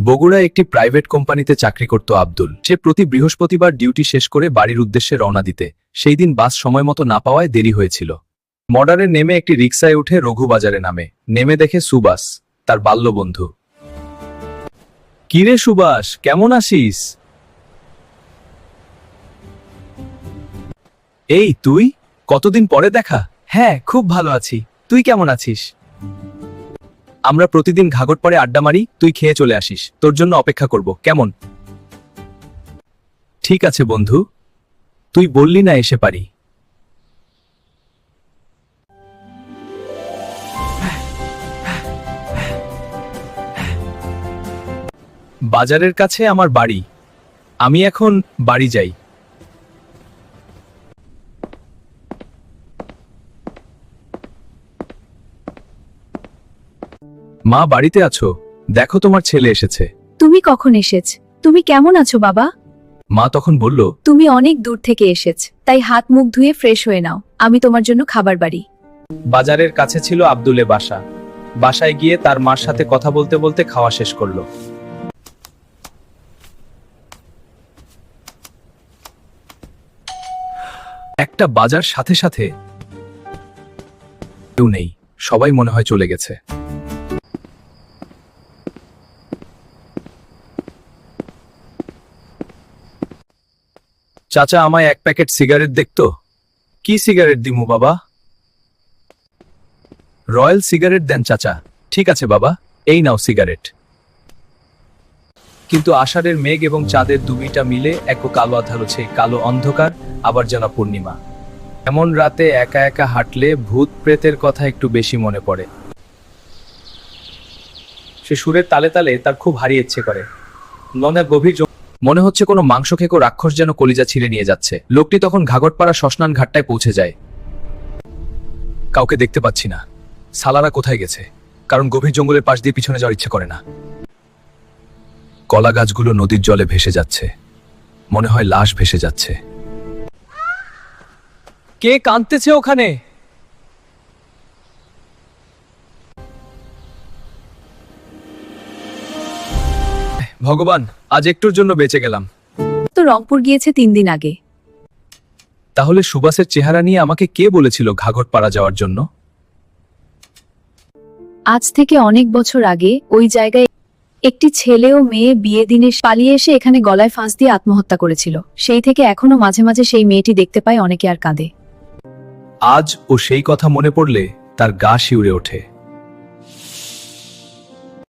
বগুড়ায় একটি প্রাইভেট কোম্পানিতে চাকরি করত আব্দুল। সে প্রতি বৃহস্পতিবার ডিউটি শেষ করে বাড়ির উদ্দেশ্যে রওনা দিতে সেই দিন বাস সময়মতো না পাওয়ায় দেরি হয়েছিল। মডারে নেমে একটি রিকশায় উঠে রঘুবাজারে নামে। নেমে দেখে সুবাস, তার বাল্যবন্ধু। কিরে সুবাস, কেমন আছিস? এই তুই, কতদিন পরে দেখা। হ্যাঁ, খুব ভালো আছি। তুই কেমন আছিস? আমরা প্রতিদিন ঘাগট পরে আড্ডা মারি, তুই খেয়ে চলে আসিস। তোর জন্য অপেক্ষা করব, কেমন? ঠিক আছে বন্ধু, তুই বললি না এসে পারি। বাজারের কাছে আমার বাড়ি। আমি এখন বাড়ি যাই। মা, বাড়িতে আছো? দেখো, তোমার ছেলে এসেছে। তুমি কখন এসেছ? তুমি কেমন আছো বাবা? মা তখন বলল, তুমি অনেক দূর থেকে এসেছ, তাই হাত মুখ ধুয়ে ফ্রেশ হয়ে নাও, আমি তোমার জন্য খাবার বাড়ি। বাজারের কাছে ছিল আব্দুলের বাসা। বাসায় গিয়ে তার মার সাথে কথা বলতে বলতে খাওয়া শেষ করলো। একটা বাজার সাথে সাথে কেউ নেই, সবাই মনে হয় চলে গেছে। চাচা, আমায় এক প্যাকেট সিগারেট দেখতো। কি সিগারেট দিমু বাবা? রয়্যাল সিগারেট দেন চাচা। ঠিক আছে বাবা, এই নাও সিগারেট। কিন্তু আষাঢ়ের মেঘ এবং চাঁদের দুবিটা মিলে এক কালো আধার হচ্ছে, কালো অন্ধকার, আবার যেন পূর্ণিমা। এমন রাতে একা একা হাঁটলে ভূত প্রেতের কথা একটু বেশি মনে পড়ে। সে সুরের তালে তালে তার খুব হারিয়ে ইচ্ছে করে। মনে গভীর মনে হচ্ছে কোনো মাংস খেকো রাক্ষস যেন কলিজা ছিঁড়ে নিয়ে যাচ্ছে। লোকটি তখন ঘাগটপাড়া শ্মশান ঘাটটায় পৌঁছে যায়। কাউকে দেখতে পাচ্ছি না। সালারা কোথায় গেছে? কারণ গভীর জঙ্গলের পাশ দিয়ে পিছনে যাওয়ার ইচ্ছে করে না। কলা গাছগুলো নদীর জলে ভেসে যাচ্ছে, মনে হয় লাশ ভেসে যাচ্ছে। কে কাঁদতেছে ওখানে? ভগবান, আজ একটুর জন্য বেঁচে গেলাম। তো রংপুর গিয়েছে 3 দিন আগে। তাহলে সুবাসের চেহারা নিয়ে আমাকে কে বলেছিল ঘাগটপাড়া যাওয়ার জন্য? আজ থেকে অনেক বছর আগে ওই জায়গায় একটি ছেলে ও মেয়ে বিয়ে দিনে পালিয়ে এসে এখানে গলায় ফাঁস দিয়ে আত্মহত্যা করেছিল। সেই থেকে এখনো মাঝে মাঝে সেই মেয়েটি দেখতে পায়, অনেকে আর কাঁদে। আজ ও সেই কথা মনে পড়লে তার গা শিউরে ওঠে।